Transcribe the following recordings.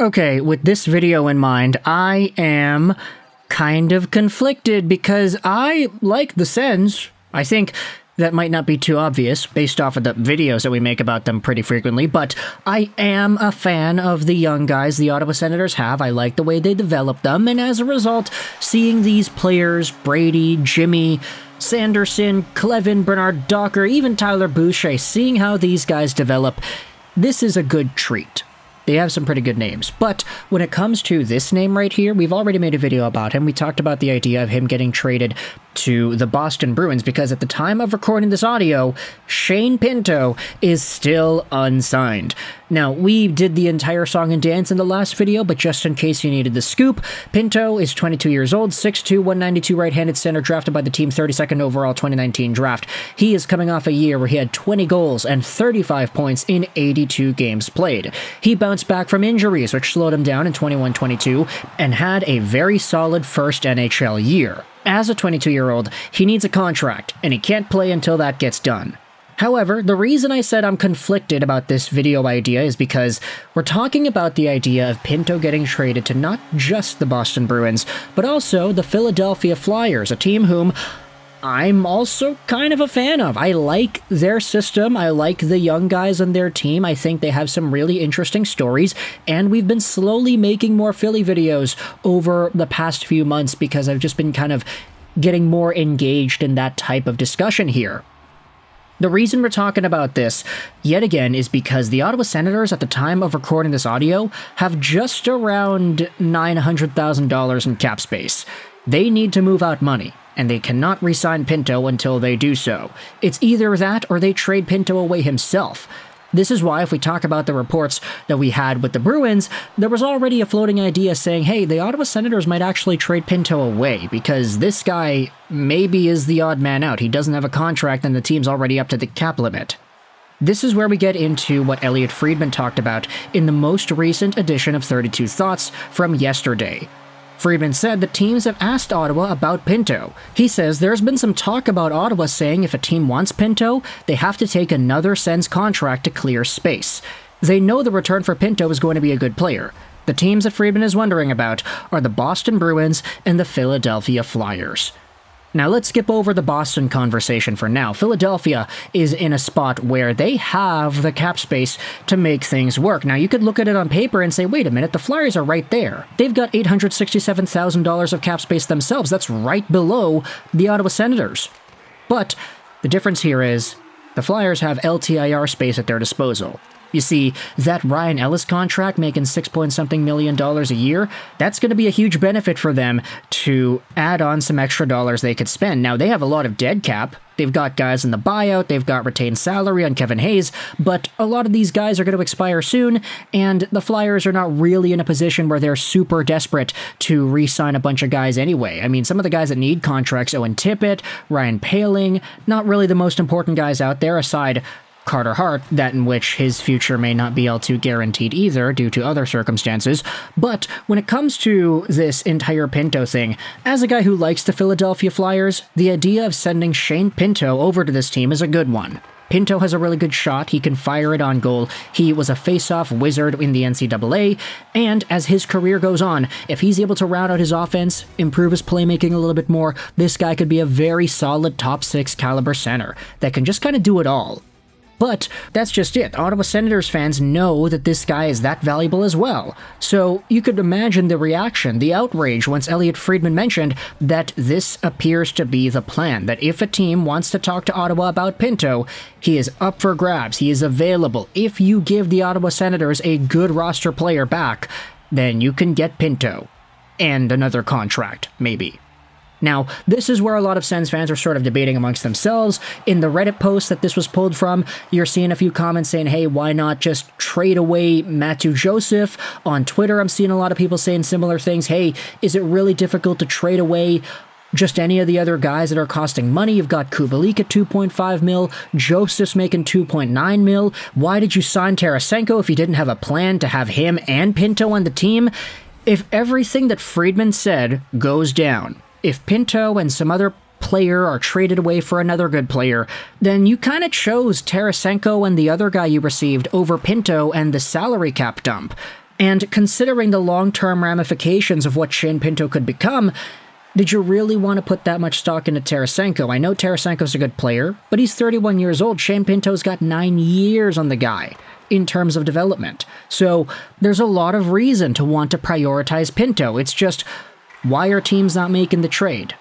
Okay, with this video in mind, I am kind of conflicted because I like the Sens. I think that might not be too obvious based off of the videos that we make about them pretty frequently, but I am a fan of the young guys the Ottawa Senators have. I like the way they develop them, and as a result, seeing these players, Brady, Jimmy, Sanderson, Clevin, Bernard Docker, even Tyler Boucher, seeing how these guys develop, this is a good treat. They have some pretty good names, but when it comes to this name right here, we've already made a video about him. We talked about the idea of him getting traded to the Boston Bruins because at the time of recording this audio, Shane Pinto is still unsigned. Now, we did the entire song and dance in the last video, but just in case you needed the scoop, Pinto is 22 years old, 6'2", 192 right-handed center, drafted by the team 32nd overall 2019 draft. He is coming off a year where he had 20 goals and 35 points in 82 games played. He bounced back from injuries, which slowed him down in 21-22, and had a very solid first NHL year. As a 22-year-old, he needs a contract, and he can't play until that gets done. However, the reason I said I'm conflicted about this video idea is because we're talking about the idea of Pinto getting traded to not just the Boston Bruins, but also the Philadelphia Flyers, a team whom I'm also kind of a fan of. I like their system. I like the young guys on their team. I think they have some really interesting stories, and we've been slowly making more Philly videos over the past few months because I've just been kind of getting more engaged in that type of discussion here. The reason we're talking about this, yet again, is because the Ottawa Senators, at the time of recording this audio, have just around $900,000 in cap space. They need to move out money, and they cannot re-sign Pinto until they do so. It's either that or they trade Pinto away himself. This is why, if we talk about the reports that we had with the Bruins, there was already a floating idea saying, hey, the Ottawa Senators might actually trade Pinto away, because this guy maybe is the odd man out. He doesn't have a contract and the team's already up to the cap limit. This is where we get into what Elliotte Friedman talked about in the most recent edition of 32 Thoughts from yesterday. Friedman said that teams have asked Ottawa about Pinto. He says there's been some talk about Ottawa saying if a team wants Pinto, they have to take another Sens contract to clear space. They know the return for Pinto is going to be a good player. The teams that Friedman is wondering about are the Boston Bruins and the Philadelphia Flyers. Now let's skip over the Boston conversation for now. Philadelphia is in a spot where they have the cap space to make things work. Now you could look at it on paper and say, wait a minute, the Flyers are right there. They've got $867,000 of cap space themselves. That's right below the Ottawa Senators. But the difference here is the Flyers have LTIR space at their disposal. You see, that Ryan Ellis contract making $6-point-something million a year, that's going to be a huge benefit for them to add on some extra dollars they could spend. Now, they have a lot of dead cap. They've got guys in the buyout, they've got retained salary on Kevin Hayes, but a lot of these guys are going to expire soon, and the Flyers are not really in a position where they're super desperate to re-sign a bunch of guys anyway. I mean, some of the guys that need contracts, Owen Tippett, Ryan Poehling, not really the most important guys out there aside Carter Hart, that in which his future may not be all too guaranteed either due to other circumstances. But when it comes to this entire Pinto thing, as a guy who likes the Philadelphia Flyers, the idea of sending Shane Pinto over to this team is a good one. Pinto has a really good shot, he can fire it on goal, he was a face-off wizard in the NCAA, and as his career goes on, if he's able to round out his offense, improve his playmaking a little bit more, this guy could be a very solid top 6 caliber center that can just kind of do it all. But that's just it. Ottawa Senators fans know that this guy is that valuable as well. So you could imagine the reaction, the outrage, once Elliotte Friedman mentioned that this appears to be the plan, that if a team wants to talk to Ottawa about Pinto, he is up for grabs, he is available. If you give the Ottawa Senators a good roster player back, then you can get Pinto. And another contract, maybe. Now, this is where a lot of Sens fans are sort of debating amongst themselves. In the Reddit post that this was pulled from, you're seeing a few comments saying, hey, why not just trade away Matthew Joseph? On Twitter, I'm seeing a lot of people saying similar things. Hey, is it really difficult to trade away just any of the other guys that are costing money? You've got Kubalik at 2.5 mil, Joseph's making 2.9 mil. Why did you sign Tarasenko if you didn't have a plan to have him and Pinto on the team? If everything that Friedman said goes down, if Pinto and some other player are traded away for another good player, then you kind of chose Tarasenko and the other guy you received over Pinto and the salary cap dump. And considering the long-term ramifications of what Shane Pinto could become, did you really want to put that much stock into Tarasenko? I know Tarasenko's a good player, but he's 31 years old. Shane Pinto's got 9 years on the guy in terms of development. So there's a lot of reason to want to prioritize Pinto. It's just, why are teams not making the trade?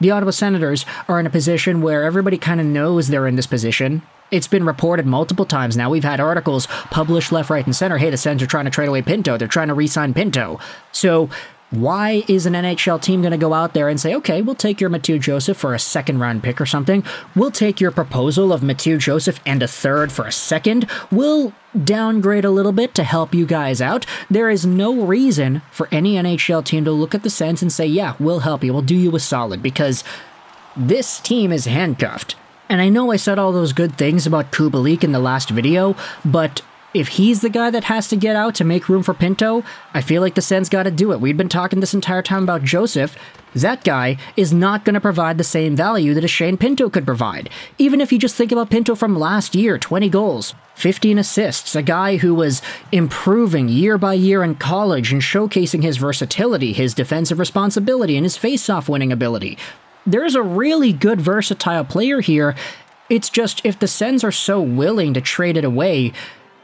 The Ottawa Senators are in a position where everybody kind of knows they're in this position. It's been reported multiple times now. We've had articles published left, right, and center. Hey, the Sens are trying to trade away Pinto. They're trying to re-sign Pinto. So why is an NHL team going to go out there and say, okay, we'll take your Mathieu Joseph for a second-round pick or something. We'll take your proposal of Mathieu Joseph and a third for a second. We'll downgrade a little bit to help you guys out. There is no reason for any NHL team to look at the Sens and say, yeah, we'll help you. We'll do you a solid, because this team is handcuffed. And I know I said all those good things about Kubalik in the last video, but if he's the guy that has to get out to make room for Pinto, I feel like the Sens got to do it. We've been talking this entire time about Joseph. That guy is not going to provide the same value that a Shane Pinto could provide. Even if you just think about Pinto from last year, 20 goals, 15 assists, a guy who was improving year by year in college and showcasing his versatility, his defensive responsibility, and his face-off winning ability. There's a really good versatile player here. It's just, if the Sens are so willing to trade it away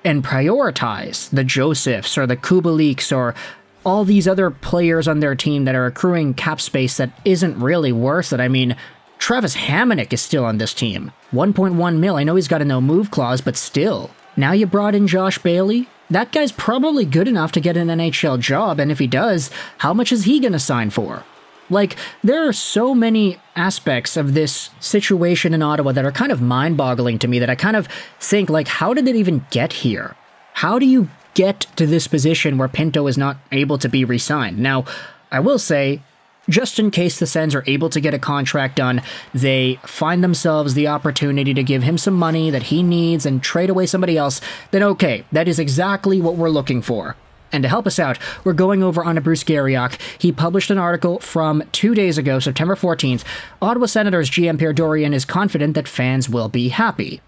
and prioritize the Josephs or the Kubaliks or all these other players on their team that are accruing cap space that isn't really worth it. I mean, Travis Hamonic is still on this team. 1.1 mil. I know he's got a no-move clause, but still. Now you brought in Josh Bailey. That guy's probably good enough to get an NHL job, and if he does, how much is he going to sign for? Like, there are so many aspects of this situation in Ottawa that are kind of mind-boggling to me, that I kind of think, like, how did it even get here? How do you get to this position where Pinto is not able to be re-signed? Now, I will say, just in case the Sens are able to get a contract done, they find themselves the opportunity to give him some money that he needs and trade away somebody else, then okay, that is exactly what we're looking for. And to help us out, we're going over on a Bruce Garriock. He published an article from 2 days ago, September 14th. Ottawa Senators GM Pierre Dorion is confident that fans will be happy.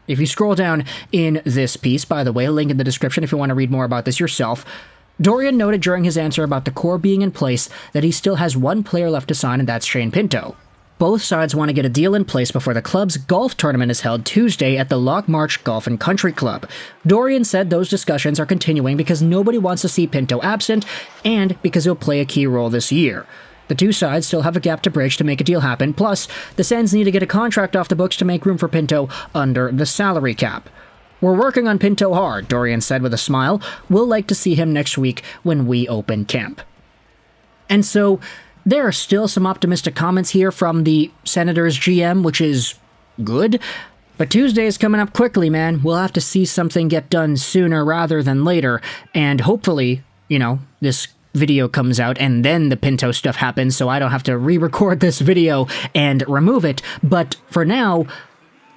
If you scroll down in this piece, by the way, a link in the description if you want to read more about this yourself, Dorion noted during his answer about the core being in place that he still has one player left to sign, and that's Shane Pinto. Both sides want to get a deal in place before the club's golf tournament is held Tuesday at the Loch March Golf and Country Club. Dorion said those discussions are continuing because nobody wants to see Pinto absent, and because he'll play a key role this year. The two sides still have a gap to bridge to make a deal happen, plus the Sens need to get a contract off the books to make room for Pinto under the salary cap. We're working on Pinto hard, Dorion said with a smile. We'll like to see him next week when we open camp. And so, there are still some optimistic comments here from the Senators GM, which is good. But Tuesday is coming up quickly, man. We'll have to see something get done sooner rather than later. And hopefully, this video comes out and then the Pinto stuff happens, so I don't have to re-record this video and remove it. But for now,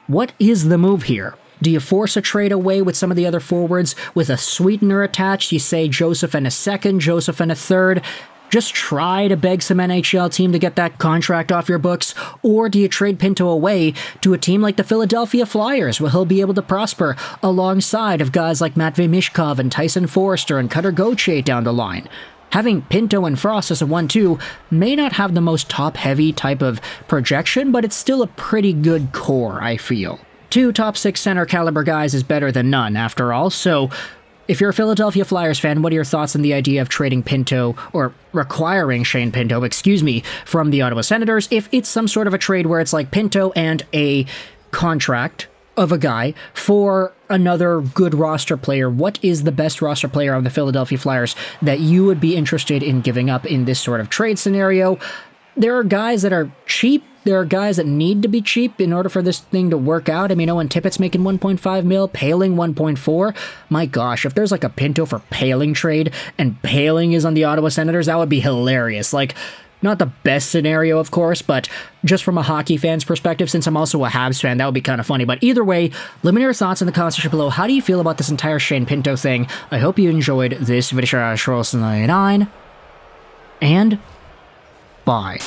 what is the move here? Do you force a trade away with some of the other forwards with a sweetener attached? You say Joseph and a second, Joseph and a third. Just try to beg some NHL team to get that contract off your books, or do you trade Pinto away to a team like the Philadelphia Flyers, where he'll be able to prosper alongside of guys like Matvei Michkov and Tyson Forster and Cutter Gauthier down the line? Having Pinto and Frost as a 1-2 may not have the most top-heavy type of projection, but it's still a pretty good core, I feel. 2 top 6 center caliber guys is better than none, after all, so if you're a Philadelphia Flyers fan, what are your thoughts on the idea of trading Pinto, or requiring Shane Pinto, from the Ottawa Senators, if it's some sort of a trade where it's like Pinto and a contract of a guy for another good roster player? What is the best roster player on the Philadelphia Flyers that you would be interested in giving up in this sort of trade scenario? There are guys that are cheap. There are guys that need to be cheap in order for this thing to work out. I mean, Owen Tippett's making 1.5 mil, Paling 1.4. My gosh, if there's like a Pinto for Paling trade and Paling is on the Ottawa Senators, that would be hilarious. Like, not the best scenario, of course, but just from a hockey fan's perspective, since I'm also a Habs fan, that would be kind of funny. But either way, let me know your thoughts in the comments section below. How do you feel about this entire Shane Pinto thing? I hope you enjoyed this video. And bye.